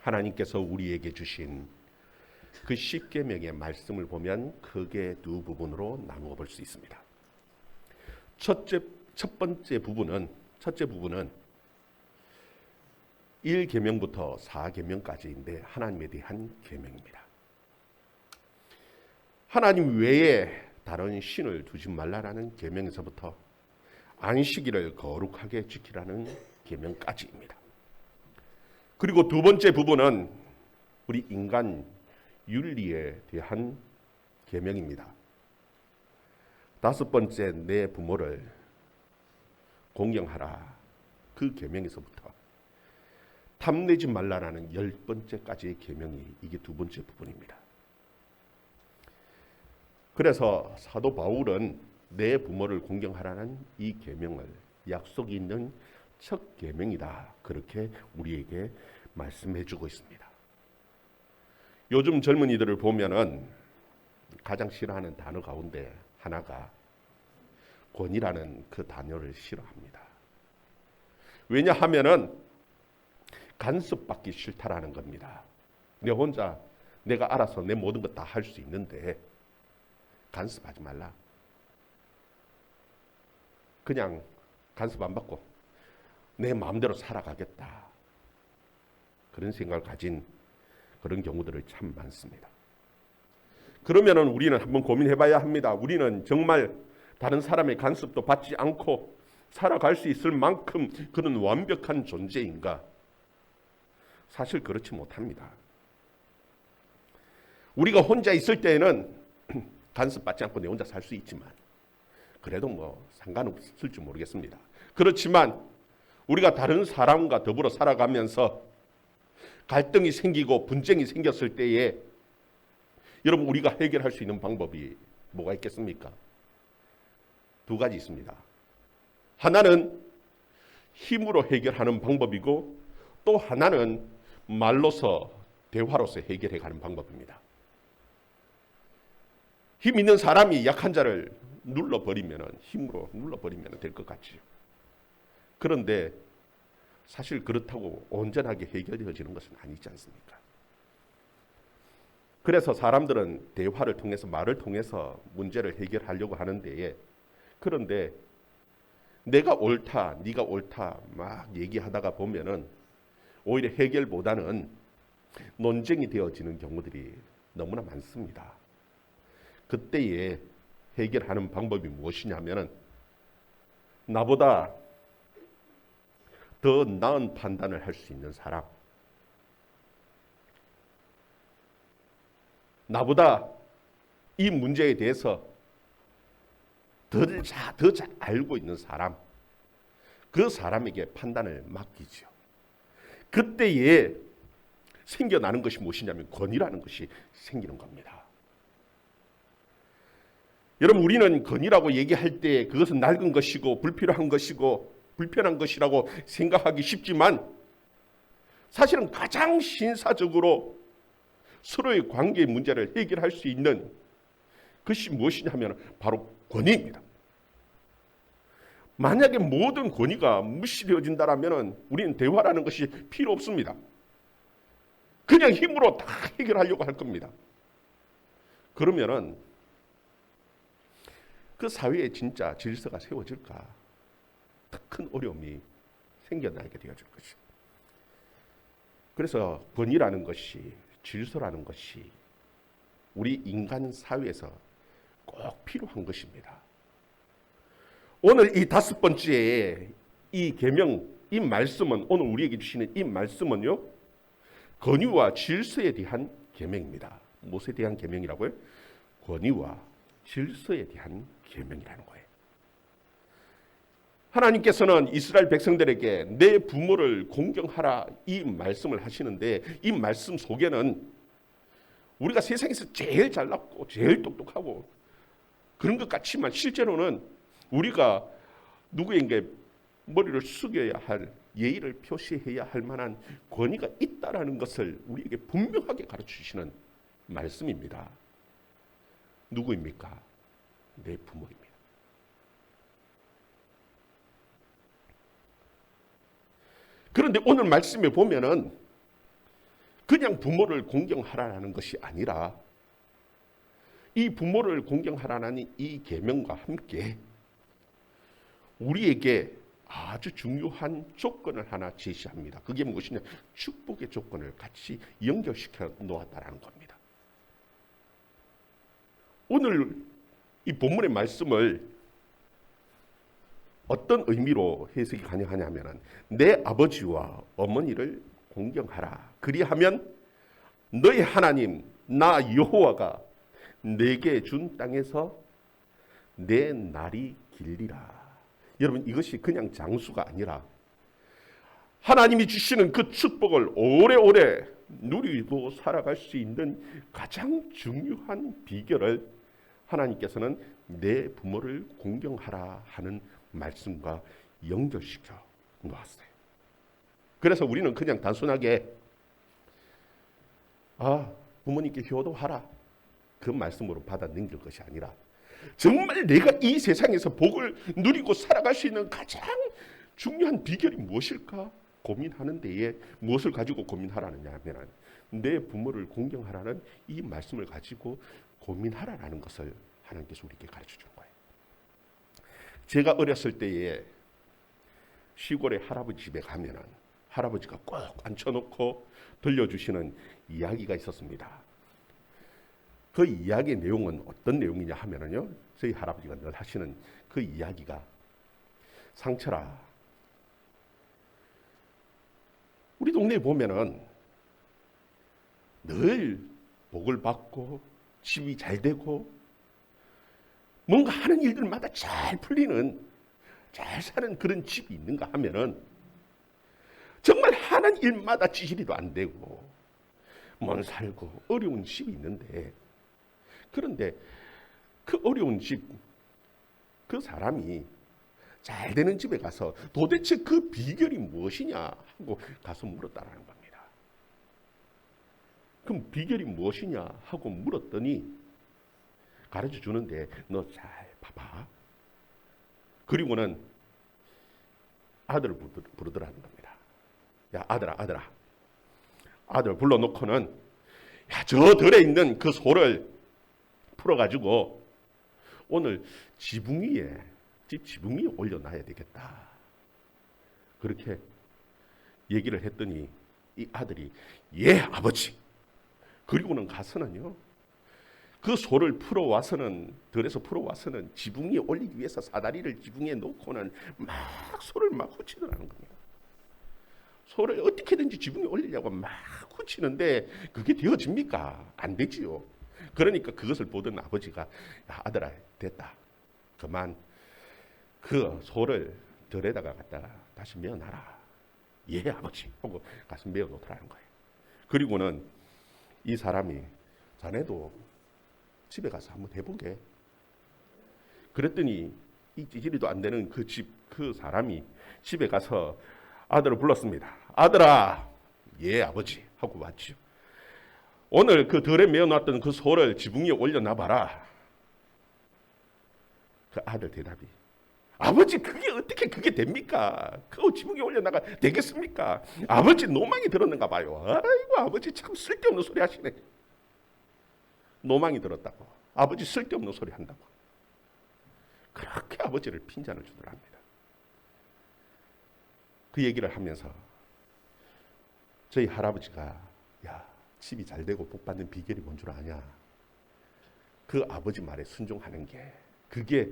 하나님께서 우리에게 주신 그 십계명의 말씀을 보면 크게 두 부분으로 나누어 볼 수 있습니다. 첫 번째 부분은 1계명부터 4계명까지인데 하나님에 대한 계명입니다. 하나님 외에 다른 신을 두지 말라라는 계명에서부터 안식일을 거룩하게 지키라는 계명까지입니다. 그리고 두 번째 부분은 우리 인간 윤리에 대한 계명입니다. 다섯 번째, 내 부모를 공경하라. 그 계명에서부터 탐내지 말라라는 10번째까지의 계명이 이게 두 번째 부분입니다. 그래서 사도 바울은 내 부모를 공경하라는 이 계명을 약속이 있는 첫 계명이다. 그렇게 우리에게 말씀해 주고 있습니다. 요즘 젊은이들을 보면은 가장 싫어하는 단어 가운데 하나가 권위라는 그 단어를 싫어합니다. 왜냐하면은 간섭받기 싫다라는 겁니다. 내 혼자 내가 알아서 내 모든 것 다 할 수 있는데 간섭하지 말라. 그냥 간섭 안 받고 내 마음대로 살아가겠다. 그런 생각을 가진 그런 경우들을 참 많습니다. 그러면은 우리는 한번 고민해봐야 합니다. 우리는 정말 다른 사람의 간섭도 받지 않고 살아갈 수 있을 만큼 그런 완벽한 존재인가? 사실 그렇지 못합니다. 우리가 혼자 있을 때에는 간섭받지 않고 내 혼자 살 수 있지만 그래도 뭐 상관없을지 모르겠습니다. 그렇지만 우리가 다른 사람과 더불어 살아가면서 갈등이 생기고 분쟁이 생겼을 때에 여러분 우리가 해결할 수 있는 방법이 뭐가 있겠습니까? 두 가지 있습니다. 하나는 힘으로 해결하는 방법이고 또 하나는 말로서 대화로서 해결해 가는 방법입니다. 힘 있는 사람이 약한 자를 힘으로 눌러버리면 될 것 같지요. 그런데 사실 그렇다고 온전하게 해결되어지는 것은 아니지 않습니까? 그래서 사람들은 대화를 통해서 말을 통해서 문제를 해결하려고 하는데 그런데 내가 옳다, 네가 옳다 막 얘기하다가 보면은 오히려 해결보다는 논쟁이 되어지는 경우들이 너무나 많습니다. 그때에 해결하는 방법이 무엇이냐면은 나보다 더 나은 판단을 할 수 있는 사람, 나보다 이 문제에 대해서 더 잘 알고 있는 사람, 그 사람에게 판단을 맡기죠. 그때에 생겨나는 것이 무엇이냐면 권위라는 것이 생기는 겁니다. 여러분 우리는 권위라고 얘기할 때 그것은 낡은 것이고 불필요한 것이고 불편한 것이라고 생각하기 쉽지만 사실은 가장 신사적으로 서로의 관계의 문제를 해결할 수 있는 것이 무엇이냐면 바로 권위입니다. 만약에 모든 권위가 무시되어진다면 우리는 대화라는 것이 필요 없습니다. 그냥 힘으로 다 해결하려고 할 겁니다. 그러면은 그 사회에 진짜 질서가 세워질까? 더 큰 어려움이 생겨나게 되어질 것이죠. 그래서 권위라는 것이, 질서라는 것이 우리 인간 사회에서 꼭 필요한 것입니다. 오늘 이 다섯 번째의 이 계명, 이 말씀은 오늘 우리에게 주시는 이 말씀은요, 권위와 질서에 대한 계명입니다. 무엇에 대한 계명이라고요? 권위와 질서에 대한 계명이라는 거예요. 하나님께서는 이스라엘 백성들에게 내 부모를 공경하라 이 말씀을 하시는데 이 말씀 속에는 우리가 세상에서 제일 잘났고 제일 똑똑하고 그런 것 같지만 실제로는 우리가 누구에게 머리를 숙여야 할 예의를 표시해야 할 만한 권위가 있다라는 것을 우리에게 분명하게 가르치시는 말씀입니다. 누구입니까? 내 부모입니다. 그런데 오늘 말씀에 보면은 그냥 부모를 공경하라는 것이 아니라 이 부모를 공경하라는 이 계명과 함께 우리에게 아주 중요한 조건을 하나 제시합니다. 그게 무엇이냐? 축복의 조건을 같이 연결시켜 놓았다는 겁니다. 오늘 이 본문의 말씀을 어떤 의미로 해석이 가능하냐면 내 아버지와 어머니를 공경하라. 그리하면 너의 하나님 나 여호와가 내게 준 땅에서 내 날이 길리라. 여러분 이것이 그냥 장수가 아니라 하나님이 주시는 그 축복을 오래오래 누리고 살아갈 수 있는 가장 중요한 비결을 하나님께서는 내 부모를 공경하라 하는 말씀과 연결시켜 놓았어요. 그래서 우리는 그냥 단순하게 부모님께 효도하라 그 말씀으로 받아 넘길 것이 아니라 정말 내가 이 세상에서 복을 누리고 살아갈 수 있는 가장 중요한 비결이 무엇일까 고민하는 데에 무엇을 가지고 고민하라느냐 하면 내 부모를 공경하라는 이 말씀을 가지고 고민하라는 것을 하나님께서 우리에게 가르쳐 주는 거예요. 제가 어렸을 때에 시골의 할아버지 집에 가면은 할아버지가 꼭 앉혀놓고 들려주시는 이야기가 있었습니다. 그 이야기의 내용은 어떤 내용이냐 하면은요, 저희 할아버지가 늘 하시는 그 이야기가 상철아, 우리 동네에 보면은 늘 복을 받고 집이 잘 되고 뭔가 하는 일들마다 잘 풀리는 잘 사는 그런 집이 있는가 하면은 정말 하는 일마다 찌질이도 안 되고 못 살고 어려운 집이 있는데 그런데 그 어려운 집 그 사람이 잘 되는 집에 가서 도대체 그 비결이 무엇이냐 하고 가서 물었다라는 겁니다. 그럼 비결이 무엇이냐 하고 물었더니 가르쳐 주는데 너 잘 봐봐. 그리고는 아들을 부르더라는 겁니다. 야 아들아. 아들 불러놓고는 야, 저 들에 있는 그 소를 풀어가지고 오늘 집 지붕 위에 올려놔야 되겠다. 그렇게 얘기를 했더니 이 아들이 예 아버지. 그리고는 가서는요. 그 소를 들에서 풀어와서는 지붕 위에 올리기 위해서 사다리를 지붕에 놓고는 막 소를 막 후치더라는 겁니다. 소를 어떻게든지 지붕에 올리려고 막 후치는데 그게 되어집니까? 안 되지요. 그러니까 그것을 보던 아버지가 야, 아들아 됐다. 그만 그 소를 들에다가 갖다가 다시 메어놔라. 예 아버지 하고 가서 메어놓더라는 거예요. 그리고는 이 사람이 자네도 집에 가서 한번 해보게. 그랬더니 이 찌질이도 안 되는 그 사람이 집에 가서 아들을 불렀습니다. 아들아, 예 아버지 하고 왔죠. 오늘 그 들에 메어놨던 그 소를 지붕 위에 올려놔봐라. 그 아들 대답이 아버지 그게 됩니까? 그거 지붕에 올려놔가 되겠습니까? 아버지 노망이 들었는가 봐요. 아이고 아버지 참 쓸데없는 소리 하시네. 노망이 들었다고. 아버지 쓸데없는 소리 한다고. 그렇게 아버지를 핀잔을 주더랍니다. 그 얘기를 하면서 저희 할아버지가 야 집이 잘 되고 복 받는 비결이 뭔 줄 아냐? 그 아버지 말에 순종하는 게 그게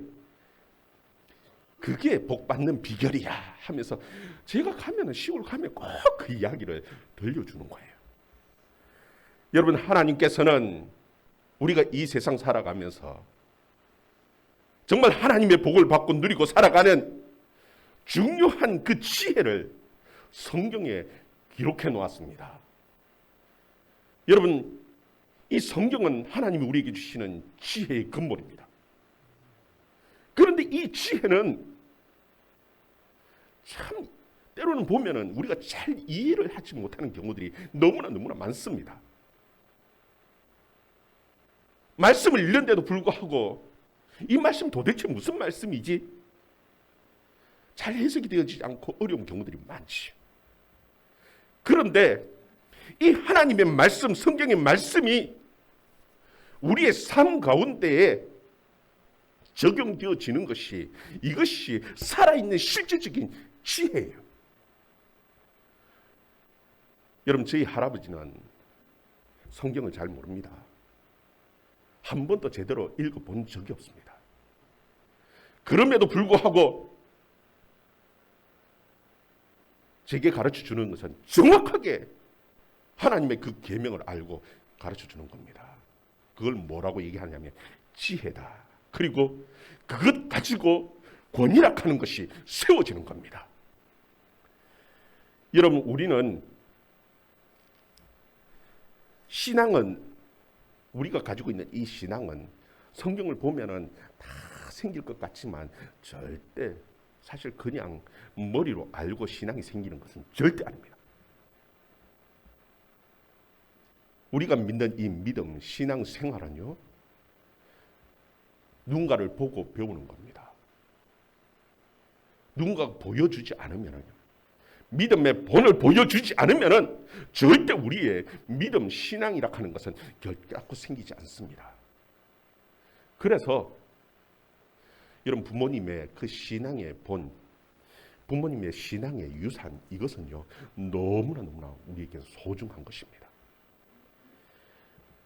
복 받는 비결이야 하면서 제가 가면은 시골 가면 꼭 그 이야기를 들려주는 거예요. 여러분 하나님께서는 우리가 이 세상 살아가면서 정말 하나님의 복을 받고 누리고 살아가는 중요한 그 지혜를 성경에 기록해 놓았습니다. 여러분 이 성경은 하나님이 우리에게 주시는 지혜의 근본입니다. 그런데 이 지혜는 참 때로는 보면은 우리가 잘 이해를 하지 못하는 경우들이 너무나 많습니다. 말씀을 읽는데도 불구하고 이 말씀 도대체 무슨 말씀이지? 잘 해석이 되어지지 않고 어려운 경우들이 많지. 그런데 이 하나님의 말씀, 성경의 말씀이 우리의 삶 가운데에 적용되어지는 것이, 이것이 살아있는 실질적인 지혜예요. 여러분, 저희 할아버지는 성경을 잘 모릅니다. 한 번도 제대로 읽어본 적이 없습니다. 그럼에도 불구하고 제게 가르쳐 주는 것은 정확하게 하나님의 그 계명을 알고 가르쳐 주는 겁니다. 그걸 뭐라고 얘기하냐면 지혜다. 그리고 그것 가지고 권위락하는 것이 세워지는 겁니다. 여러분, 우리는 신앙은, 우리가 가지고 있는 이 신앙은 성경을 보면은 다 생길 것 같지만 절대, 사실 그냥 머리로 알고 신앙이 생기는 것은 절대 아닙니다. 우리가 믿는 이 믿음, 신앙 생활은요, 누군가를 보고 배우는 겁니다. 누군가가 보여주지 않으면요, 믿음의 본을 보여주지 않으면은 절대 우리의 믿음, 신앙이라 하는 것은 결코 생기지 않습니다. 그래서 여러분, 부모님의 그 신앙의 본, 부모님의 신앙의 유산, 이것은요 너무나 우리에게 소중한 것입니다.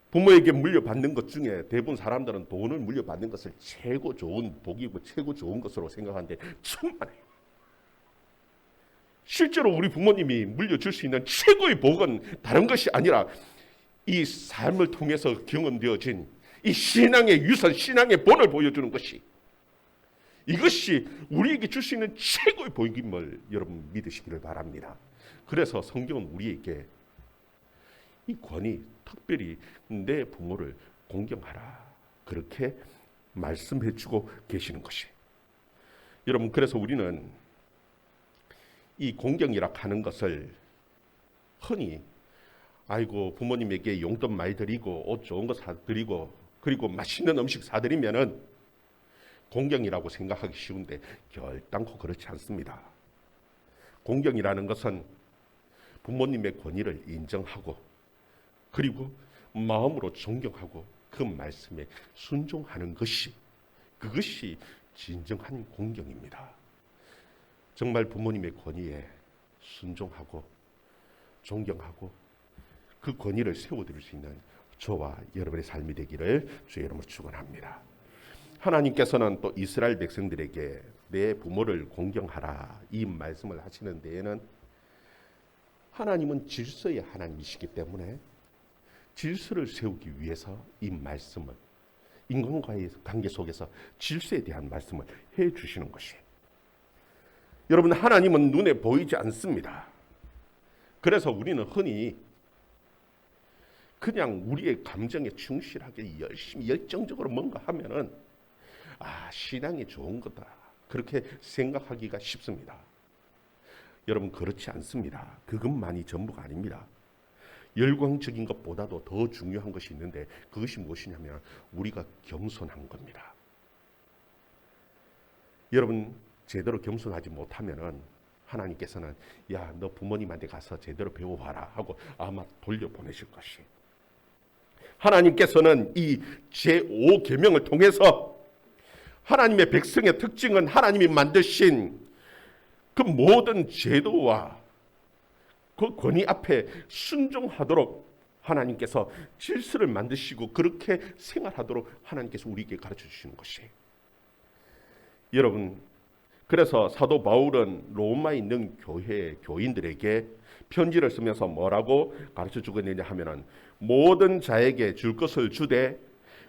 부모에게 물려받는 것 중에 대부분 사람들은 돈을 물려받는 것을 최고 좋은 복이고 최고 좋은 것으로 생각하는데 천만에요. 실제로 우리 부모님이 물려줄 수 있는 최고의 복은 다른 것이 아니라 이 삶을 통해서 경험되어진 이 신앙의 유산, 신앙의 본을 보여주는 것이, 이것이 우리에게 줄 수 있는 최고의 복임을 여러분 믿으시기를 바랍니다. 그래서 성경은 우리에게 이 권위, 특별히 내 부모를 공경하라, 그렇게 말씀해 주고 계시는 것이. 여러분, 그래서 우리는 이 공경이라 하는 것을 흔히 아이고 부모님에게 용돈 많이 드리고 옷 좋은 거 사드리고 그리고 맛있는 음식 사드리면은 공경이라고 생각하기 쉬운데 결단코 그렇지 않습니다. 공경이라는 것은 부모님의 권위를 인정하고 그리고 마음으로 존경하고 그 말씀에 순종하는 것이, 그것이 진정한 공경입니다. 정말 부모님의 권위에 순종하고 존경하고 그 권위를 세워드릴 수 있는 저와 여러분의 삶이 되기를 주의 이름으로 축원합니다. 하나님께서는 또 이스라엘 백성들에게 내 부모를 공경하라, 이 말씀을 하시는 데에는 하나님은 질서의 하나님이시기 때문에 질서를 세우기 위해서 이 말씀을, 인간과의 관계 속에서 질서에 대한 말씀을 해 주시는 것이에요. 여러분, 하나님은 눈에 보이지 않습니다. 그래서 우리는 흔히 그냥 우리의 감정에 충실하게 열심히 열정적으로 뭔가 하면은 신앙이 좋은 거다, 그렇게 생각하기가 쉽습니다. 여러분, 그렇지 않습니다. 그것만이 전부가 아닙니다. 열광적인 것보다도 더 중요한 것이 있는데 그것이 무엇이냐면 우리가 겸손한 겁니다. 여러분, 제대로 겸손하지 못하면은 하나님께서는 야, 너 부모님한테 가서 제대로 배워봐라 하고 아마 돌려보내실 것이. 하나님께서는 이 제5계명을 통해서 하나님의 백성의 특징은 하나님이 만드신 그 모든 제도와 그 권위 앞에 순종하도록 하나님께서 질서를 만드시고 그렇게 생활하도록 하나님께서 우리에게 가르쳐 주시는 것이에요. 여러분, 그래서 사도 바울은 로마에 있는 교회 교인들에게 편지를 쓰면서 뭐라고 가르쳐 주고 있느냐 하면은 모든 자에게 줄 것을 주되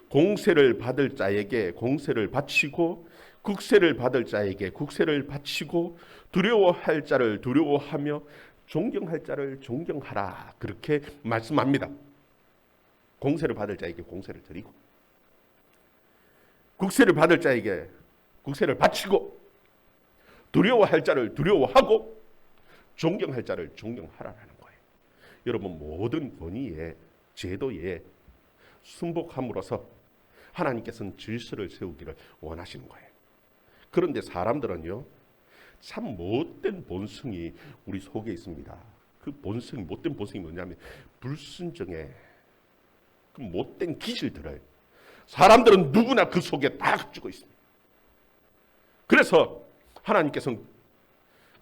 공세를 받을 자에게 공세를 바치고 국세를 받을 자에게 국세를 바치고 두려워할 자를 두려워하며 존경할 자를 존경하라, 그렇게 말씀합니다. 공세를 받을 자에게 공세를 드리고 국세를 받을 자에게 국세를 바치고 두려워할 자를 두려워하고 존경할 자를 존경하라는 거예요. 여러분, 모든 권위에 제도에 순복함으로써 하나님께서는 질서를 세우기를 원하시는 거예요. 그런데 사람들은요, 참 못된 본성이 우리 속에 있습니다. 그 본성이, 못된 본성이 뭐냐면 불순종의 그 못된 기질들을 사람들은 누구나 그 속에 다 가지고 있습니다. 그래서 하나님께서는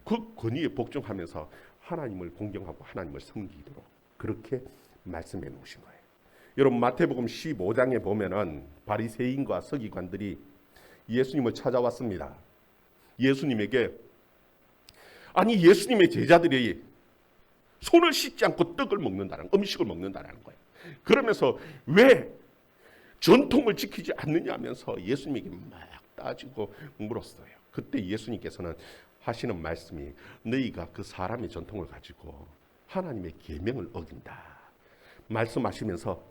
그 권위에 복종하면서 하나님을 공경하고 하나님을 섬기도록 그렇게 말씀해 놓으신 거예요. 여러분 마태복음 15장에 보면은 바리새인과 서기관들이 예수님을 찾아왔습니다. 예수님에게, 아니 예수님의 제자들이 손을 씻지 않고 떡을 먹는다는, 음식을 먹는다는 거예요. 그러면서 왜 전통을 지키지 않느냐 하면서 예수님에게 막 따지고 물었어요. 그때 예수님께서는 하시는 말씀이, 너희가 그 사람의 전통을 가지고 하나님의 계명을 어긴다 말씀하시면서,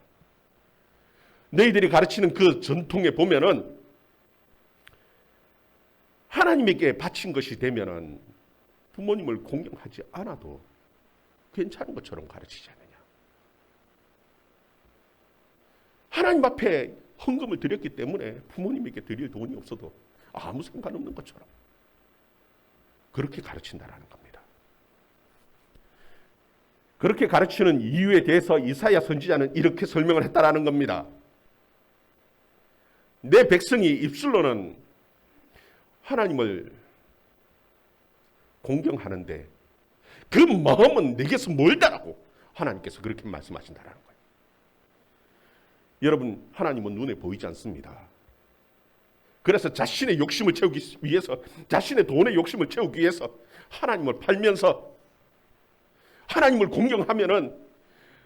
너희들이 가르치는 그 전통에 보면은 하나님에게 바친 것이 되면은 부모님을 공경하지 않아도 괜찮은 것처럼 가르치지 않느냐. 하나님 앞에 헌금을 드렸기 때문에 부모님에게 드릴 돈이 없어도 아무 상관없는 것처럼 그렇게 가르친다라는 겁니다. 그렇게 가르치는 이유에 대해서 이사야 선지자는 이렇게 설명을 했다라는 겁니다. 내 백성이 입술로는 하나님을 공경하는데 그 마음은 내게서 멀다라고 하나님께서 그렇게 말씀하신다라는 거예요. 여러분, 하나님은 눈에 보이지 않습니다. 그래서 자신의 욕심을 채우기 위해서, 자신의 돈의 욕심을 채우기 위해서 하나님을 팔면서 하나님을 공경하면은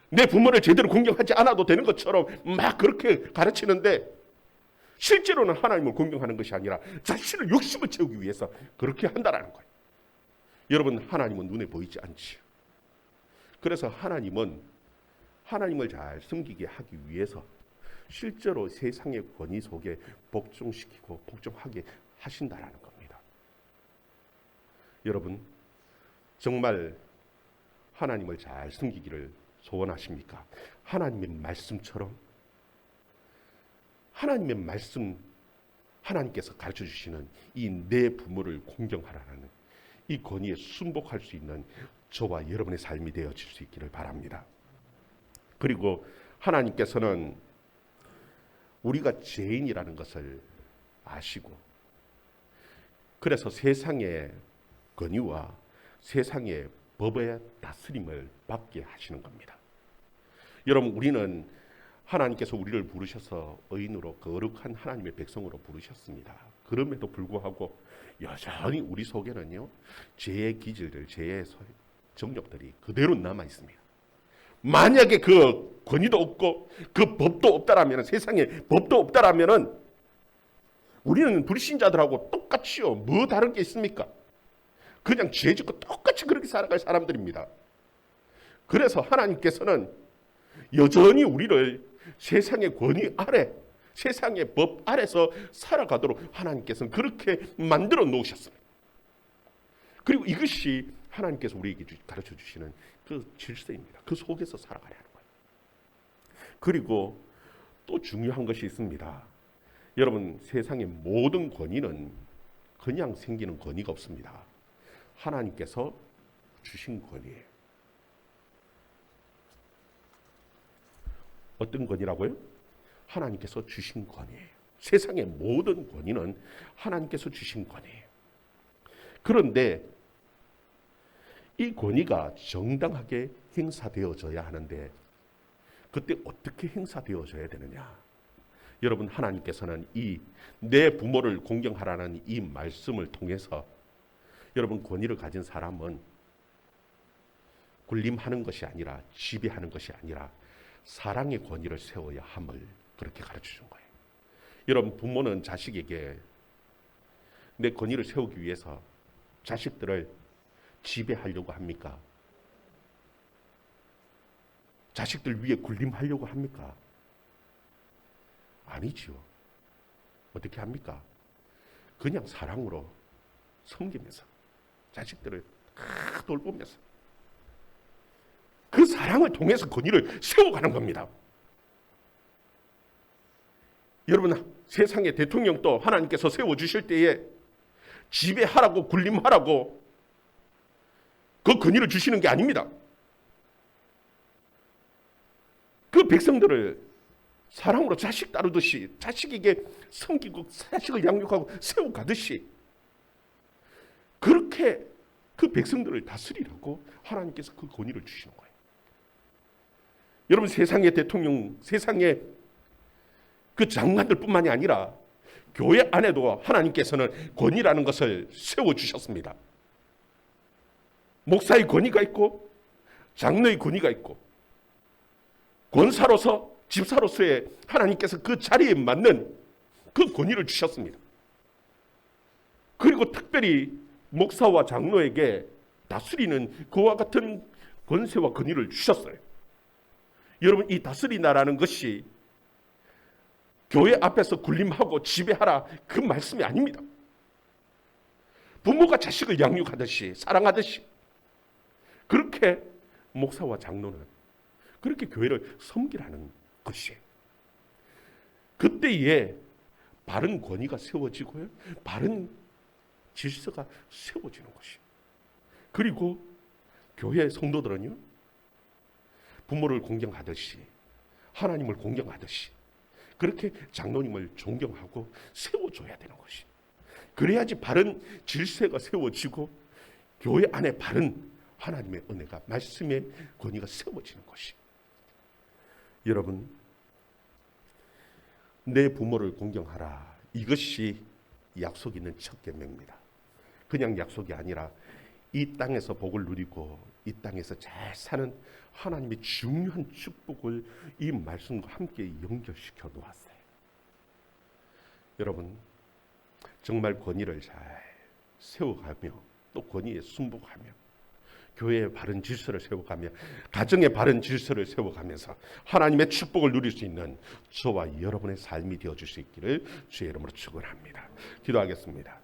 내 부모를 제대로 공경하지 않아도 되는 것처럼 막 그렇게 가르치는데, 실제로는 하나님을 공경하는 것이 아니라 자신의 욕심을 채우기 위해서 그렇게 한다라는 거예요. 여러분, 하나님은 눈에 보이지 않지요. 그래서 하나님은 하나님을 잘 섬기게 하기 위해서 실제로 세상의 권위 속에 복종시키고 복종하게 하신다라는 겁니다. 여러분, 정말 하나님을 잘 섬기기를 소원하십니까? 하나님의 말씀처럼, 하나님의 말씀, 하나님께서 가르쳐 주시는 이 내 부모를 공경하라는 이 권위에 순복할 수 있는 저와 여러분의 삶이 되어질 수 있기를 바랍니다. 그리고 하나님께서는 우리가 죄인이라는 것을 아시고, 그래서 세상의 권위와 세상의 법의 다스림을 받게 하시는 겁니다. 여러분, 우리는 하나님께서 우리를 부르셔서 의인으로 거룩한 하나님의 백성으로 부르셨습니다. 그럼에도 불구하고 여전히 우리 속에는요, 죄의 기질들, 죄의 정욕들이 그대로 남아 있습니다. 만약에 그 권위도 없고 그 법도 없다라면, 세상에 법도 없다라면은 우리는 불신자들하고 똑같이요, 뭐 다른 게 있습니까? 그냥 죄 짓고 똑같이 그렇게 살아갈 사람들입니다. 그래서 하나님께서는 여전히 우리를 세상의 권위 아래, 세상의 법 아래서 살아가도록 하나님께서는 그렇게 만들어 놓으셨습니다. 그리고 이것이 하나님께서 우리에게 가르쳐 주시는 그 질서입니다. 그 속에서 살아가야 하는 거예요. 그리고 또 중요한 것이 있습니다. 여러분, 세상의 모든 권위는 그냥 생기는 권위가 없습니다. 하나님께서 주신 권위예요. 어떤 권위라고요? 하나님께서 주신 권위예요. 세상의 모든 권위는 하나님께서 주신 권위예요. 그런데 이 권위가 정당하게 행사되어져야 하는데, 그때 어떻게 행사되어져야 되느냐? 여러분, 하나님께서는 이 내 부모를 공경하라는 이 말씀을 통해서, 여러분, 권위를 가진 사람은 군림하는 것이 아니라, 지배하는 것이 아니라 사랑의 권위를 세워야 함을 그렇게 가르쳐 준 거예요. 여러분, 부모는 자식에게 내 권위를 세우기 위해서 자식들을 지배하려고 합니까? 자식들 위에 군림하려고 합니까? 아니지요. 어떻게 합니까? 그냥 사랑으로 섬기면서, 자식들을 다 돌보면서 그 사랑을 통해서 권위를 세워가는 겁니다. 여러분, 세상의 대통령도 하나님께서 세워주실 때에 지배하라고, 군림하라고 그 권위를 주시는 게 아닙니다. 그 백성들을 사랑으로 자식 다루듯이 자식에게 섬기고 자식을 양육하고 세워가듯이 그렇게 그 백성들을 다스리라고 하나님께서 그 권위를 주시는 거예요. 여러분, 세상의 대통령, 세상의 그 장관들뿐만이 아니라 교회 안에도 하나님께서는 권위라는 것을 세워주셨습니다. 목사의 권위가 있고 장로의 권위가 있고 권사로서 집사로서의 하나님께서 그 자리에 맞는 그 권위를 주셨습니다. 그리고 특별히 목사와 장로에게 다스리는 그와 같은 권세와 권위를 주셨어요. 여러분, 이 다스리나라는 것이 교회 앞에서 군림하고 지배하라 그 말씀이 아닙니다. 부모가 자식을 양육하듯이 사랑하듯이 그렇게 목사와 장로는 그렇게 교회를 섬기라는 것이에요. 그때에 바른 권위가 세워지고요, 바른 질서가 세워지는 것이에요. 그리고 교회 성도들은요, 부모를 공경하듯이 하나님을 공경하듯이 그렇게 장로님을 존경하고 세워줘야 되는 것이. 그래야지 바른 질서가 세워지고 교회 안에 바른 하나님의 은혜가, 말씀의 권위가 세워지는 것이. 여러분, 내 부모를 공경하라. 이것이 약속 있는 첫 계명입니다. 그냥 약속이 아니라 이 땅에서 복을 누리고 이 땅에서 잘 사는 하나님의 중요한 축복을 이 말씀과 함께 연결시켜 놓았어요. 여러분, 정말 권위를 잘 세워가며 또 권위에 순복하며 교회의 바른 질서를 세워가며 가정의 바른 질서를 세워가면서 하나님의 축복을 누릴 수 있는 저와 여러분의 삶이 되어줄 수 있기를 주의 이름으로 축원합니다. 기도하겠습니다.